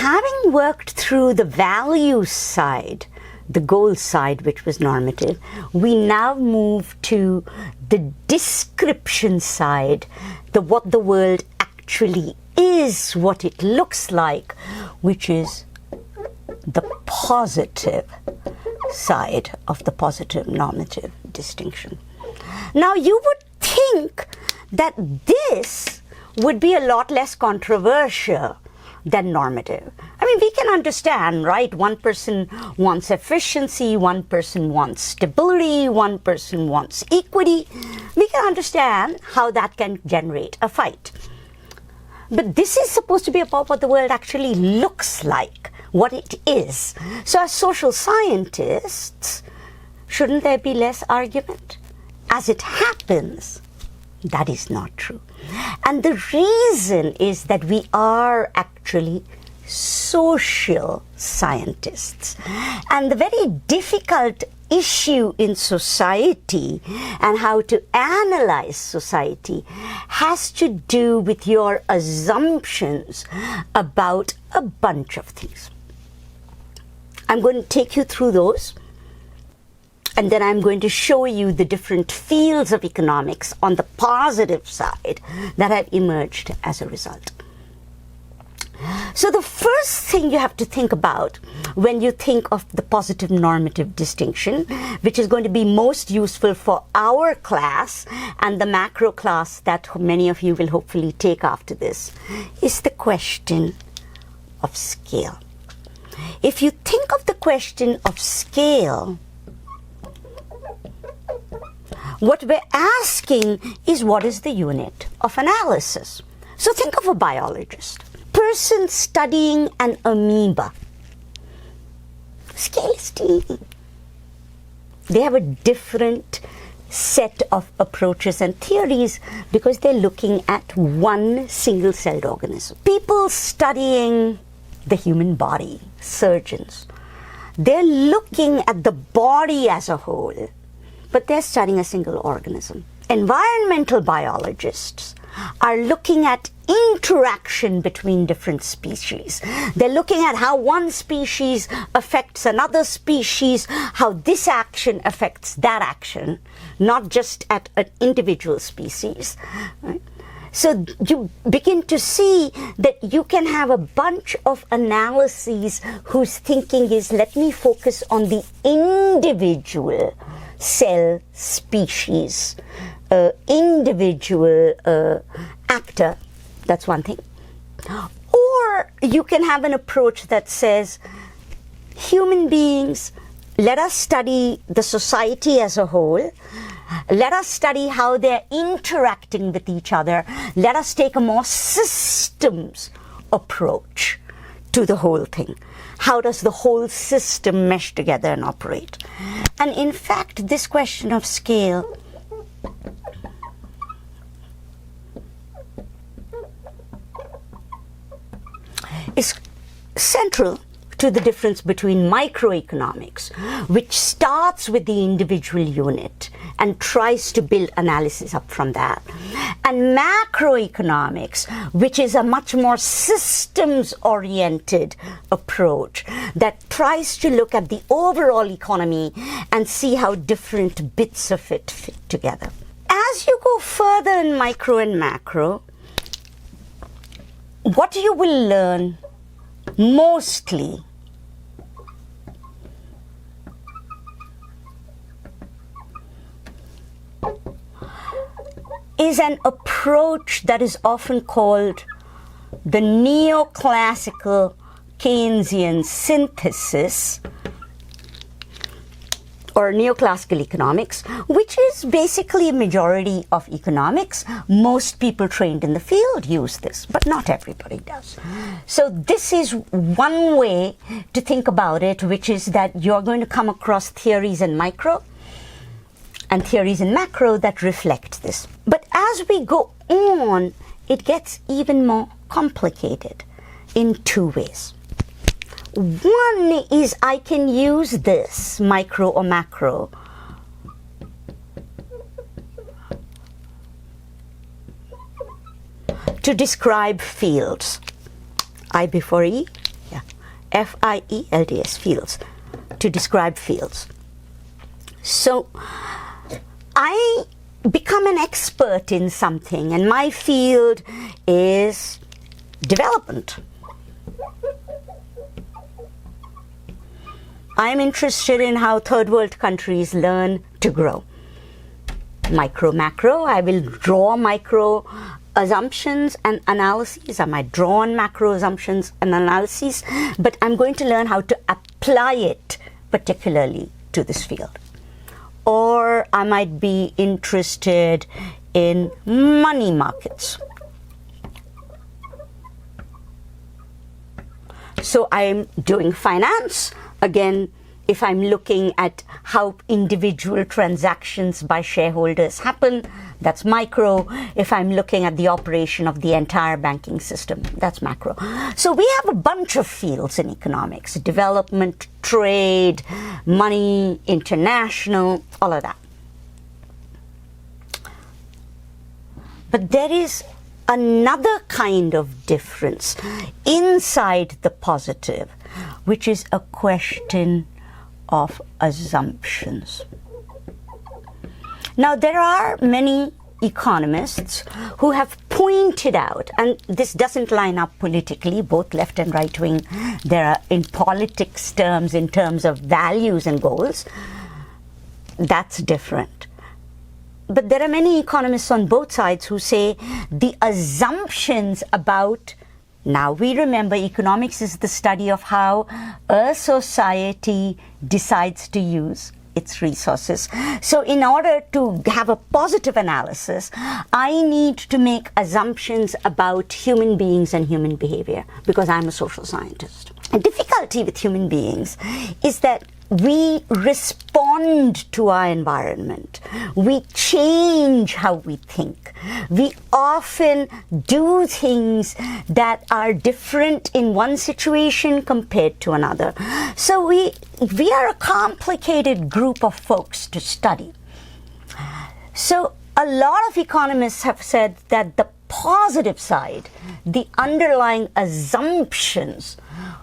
having worked through the value side, the goal side, which was normative, we now move to the description side, what the world actually is, what it looks like, which is the positive side of the positive normative distinction. Now, you would think that this would be a lot less controversial than normative. I mean, we can understand, right? One person wants efficiency, one person wants stability, one person wants equity. We can understand how that can generate a fight. But this is supposed to be about what the world actually looks like, what it is. So as social scientists, shouldn't there be less argument? As it happens, that is not true. And the reason is that we are actually social scientists. And the very difficult issue in society and how to analyze society has to do with your assumptions about a bunch of things. I'm going to take you through those, and then I'm going to show you the different fields of economics on the positive side that have emerged as a result. So the first thing you have to think about when you think of the positive normative distinction, which is going to be most useful for our class and the macro class that many of you will hopefully take after this, is the question of scale. If you think of the question of scale, what we're asking is, what is the unit of analysis? So think of a biologist. Person studying an amoeba. Scale is teeny. They have a different set of approaches and theories because they're looking at one single-celled organism. People studying the human body, surgeons, they're looking at the body as a whole, but they're studying a single organism. Environmental biologists are looking at interaction between different species. They're looking at how one species affects another species, how this action affects that action, not just at an individual species. Right? So you begin to see that you can have a bunch of analyses whose thinking is, let me focus on the individual cell species, individual actor. That's one thing. Or you can have an approach that says, human beings, let us study the society as a whole. Let us study how they're interacting with each other. Let us take a more systems approach to the whole thing. How does the whole system mesh together and operate? And in fact, this question of scale is central to the difference between microeconomics, which starts with the individual unit and tries to build analysis up from that, and macroeconomics, which is a much more systems-oriented approach that tries to look at the overall economy and see how different bits of it fit together. As you go further in micro and macro, what you will learn mostly is an approach that is often called the neoclassical Keynesian synthesis, or neoclassical economics, which is basically a majority of economics. Most people trained in the field use this, but not everybody does. So this is one way to think about it, which is that you're going to come across theories in micro and theories in macro that reflect this. But as we go on, it gets even more complicated in two ways. One is I can use this, micro or macro, to describe fields. I before E? Yeah. F-I-E-L-D-S, fields, to describe fields. So I become an expert in something, and my field is development. I'm interested in how third world countries learn to grow. Micro, macro, I will draw micro assumptions and analyses. I might draw on macro assumptions and analyses, but I'm going to learn how to apply it particularly to this field. Or I might be interested in money markets. So I'm doing finance. Again, if I'm looking at how individual transactions by shareholders happen, that's micro. If I'm looking at the operation of the entire banking system, that's macro. So we have a bunch of fields in economics: development, trade, money, international, all of that. But there is another kind of difference inside the positive, which is a question of assumptions. Now, there are many economists who have pointed out, and this doesn't line up politically, both left and right wing, there are in politics terms, in terms of values and goals, that's different. But there are many economists on both sides who say the assumptions about, now we remember economics is the study of how a society decides to use its resources. So in order to have a positive analysis, I need to make assumptions about human beings and human behavior, because I'm a social scientist. The difficulty with human beings is that we respond to our environment. We change how we think. We often do things that are different in one situation compared to another. So we are a complicated group of folks to study. So a lot of economists have said that the positive side, the underlying assumptions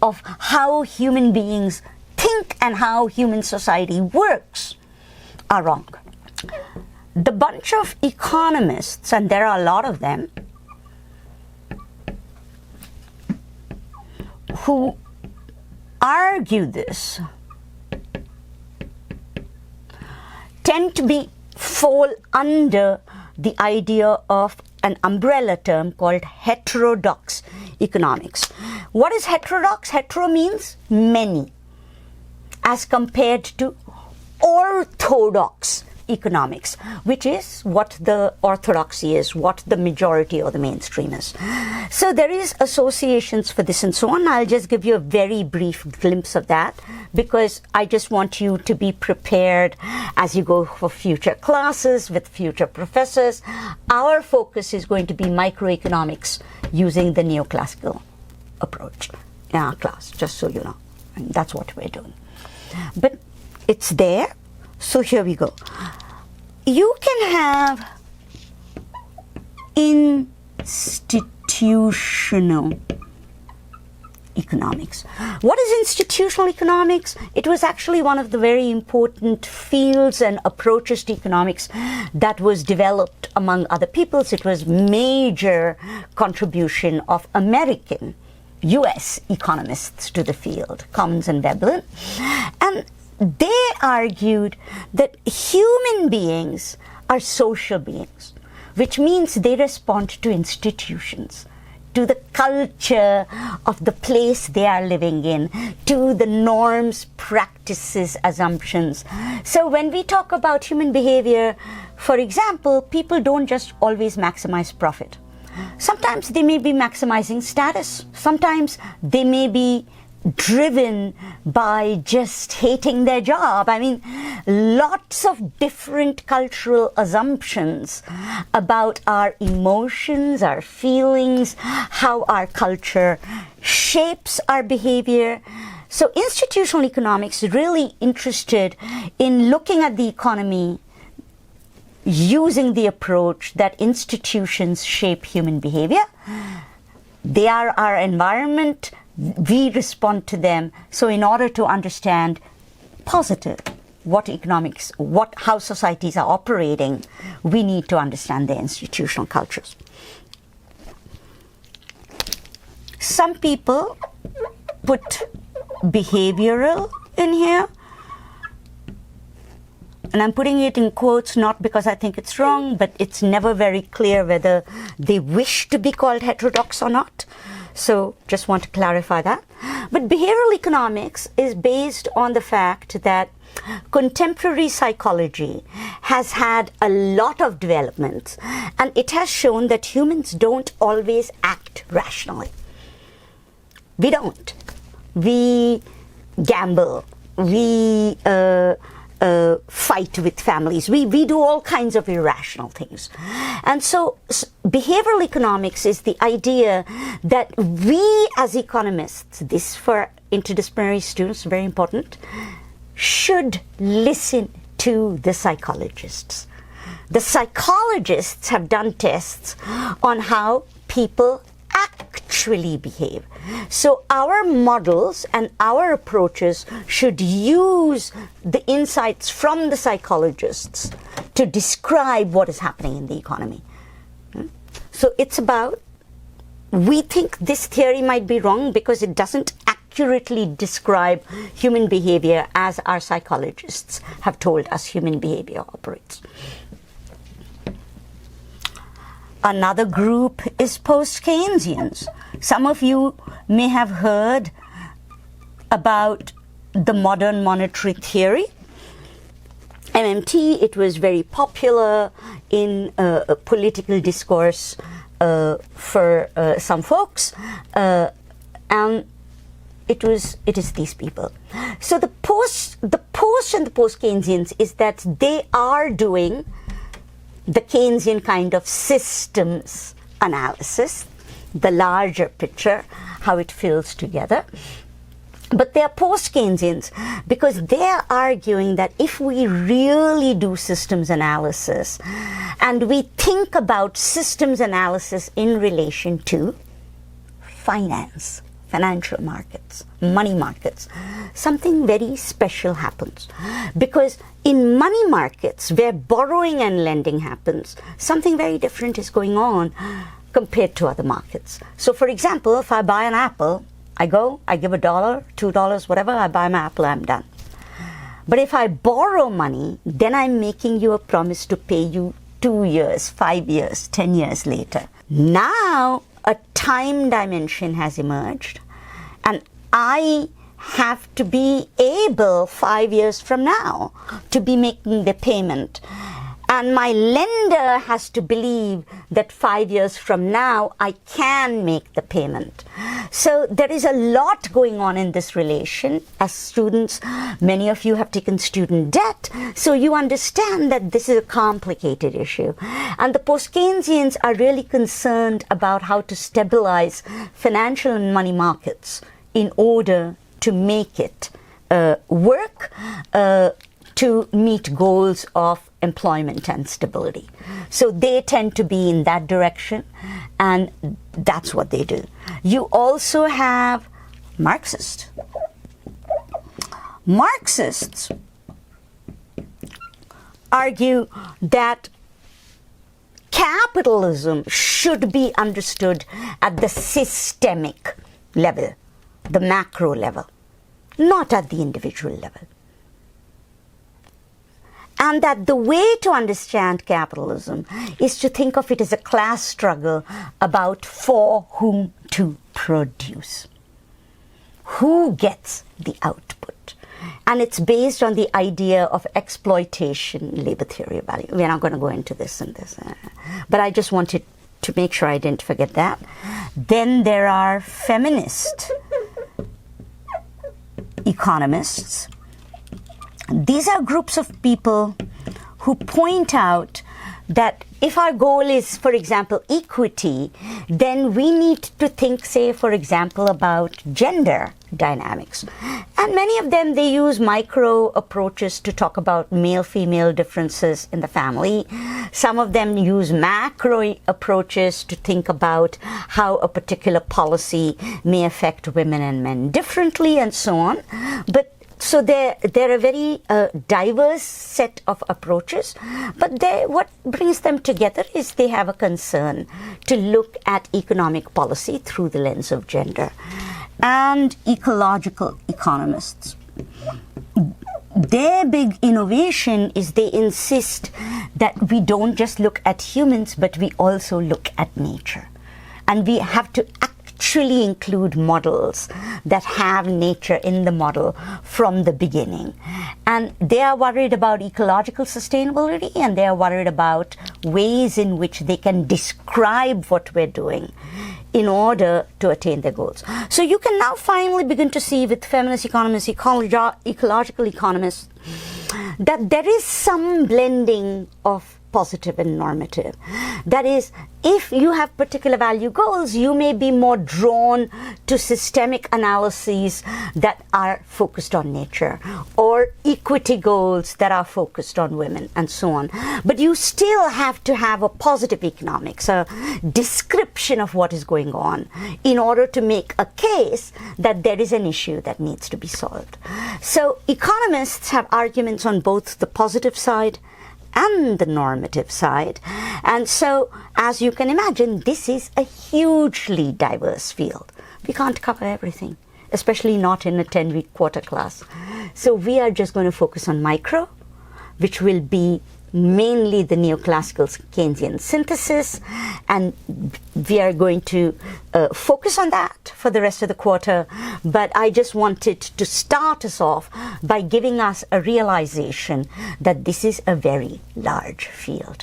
of how human beings think and how human society works, are wrong. The bunch of economists, and there are a lot of them, who argue this tend to fall under the idea of an umbrella term called heterodox economics. What is heterodox? Hetero means many, as compared to orthodox economics, which is what the orthodoxy is, what the majority or the mainstream is. So there is associations for this and so on. I'll just give you a very brief glimpse of that, because I just want you to be prepared as you go for future classes with future professors. Our focus is going to be microeconomics using the neoclassical approach in our class, just so you know. And that's what we're doing. But it's there. So here we go. You can have institutional economics. What is institutional economics? It was actually one of the very important fields and approaches to economics that was developed among other peoples. It was major contribution of American, US economists to the field, Commons and Veblen. And they argued that human beings are social beings, which means they respond to institutions, to the culture of the place they are living in, to the norms, practices, assumptions. So when we talk about human behavior, for example, people don't just always maximize profit. Sometimes they may be maximizing status. Sometimes they may be driven by just hating their job. I mean, lots of different cultural assumptions about our emotions, our feelings, how our culture shapes our behavior. So institutional economics is really interested in looking at the economy using the approach that institutions shape human behavior. They are our environment, we respond to them. So in order to understand positive, how societies are operating, we need to understand their institutional cultures. Some people put behavioral in here, and I'm putting it in quotes not because I think it's wrong, but it's never very clear whether they wish to be called heterodox or not. So just want to clarify that. But behavioral economics is based on the fact that contemporary psychology has had a lot of developments, and it has shown that humans don't always act rationally. We don't. We gamble. We fight with families. We do all kinds of irrational things. And so behavioral economics is the idea that we as economists, this for interdisciplinary students, very important, should listen to the psychologists. The psychologists have done tests on how people actually behave. So our models and our approaches should use the insights from the psychologists to describe what is happening in the economy. So it's about, we think this theory might be wrong because it doesn't accurately describe human behavior as our psychologists have told us human behavior operates. Another group is post-Keynesians. Some of you may have heard about the modern monetary theory. MMT, it was very popular in political discourse for some folks, and it is these people. So the post and the post-Keynesians is that they are doing the Keynesian kind of systems analysis, the larger picture, how it fills together. But they are post-Keynesians because they are arguing that if we really do systems analysis and we think about systems analysis in relation to finance, financial markets, money markets, something very special happens. Because in money markets, where borrowing and lending happens, something very different is going on compared to other markets. So for example, if I buy an apple, I give $1, $2, whatever, I buy my apple, I'm done. But if I borrow money, then I'm making you a promise to pay you 2 years, 5 years, 10 years later. Now, a time dimension has emerged, and I have to be able 5 years from now to be making the payment. And my lender has to believe that 5 years from now I can make the payment. So there is a lot going on in this relation. As students, many of you have taken student debt, so you understand that this is a complicated issue. And the post-Keynesians are really concerned about how to stabilize financial and money markets in order to make it work to meet goals of employment and stability. So they tend to be in that direction, and that's what they do. You also have Marxists. Marxists argue that capitalism should be understood at the systemic level, the macro level, not at the individual level. And that the way to understand capitalism is to think of it as a class struggle about for whom to produce. Who gets the output? And it's based on the idea of exploitation, labor theory of value. We're not going to go into this and this. But I just wanted to make sure I didn't forget that. Then there are feminist economists. These are groups of people who point out that if our goal is, for example, equity, then we need to think, say, for example, about gender dynamics. And many of them, they use micro approaches to talk about male-female differences in the family. Some of them use macro approaches to think about how a particular policy may affect women and men differently, and so on. But so they're a very diverse set of approaches, but what brings them together is they have a concern to look at economic policy through the lens of gender. And ecological economists, their big innovation is they insist that we don't just look at humans, but we also look at nature. And we have to actually include models that have nature in the model from the beginning. And they are worried about ecological sustainability, and they are worried about ways in which they can describe what we're doing in order to attain their goals. So you can now finally begin to see with feminist economists, ecological economists, that there is some blending of positive and normative. That is, if you have particular value goals, you may be more drawn to systemic analyses that are focused on nature, or equity goals that are focused on women, and so on. But you still have to have a positive economics, a description of what is going on, in order to make a case that there is an issue that needs to be solved. So economists have arguments on both the positive side and the normative side. And so, as you can imagine, this is a hugely diverse field. We can't cover everything, especially not in a 10-week quarter class. So we are just going to focus on micro, which will be mainly the neoclassical Keynesian synthesis, and we are going to focus on that for the rest of the quarter. But I just wanted to start us off by giving us a realization that this is a very large field.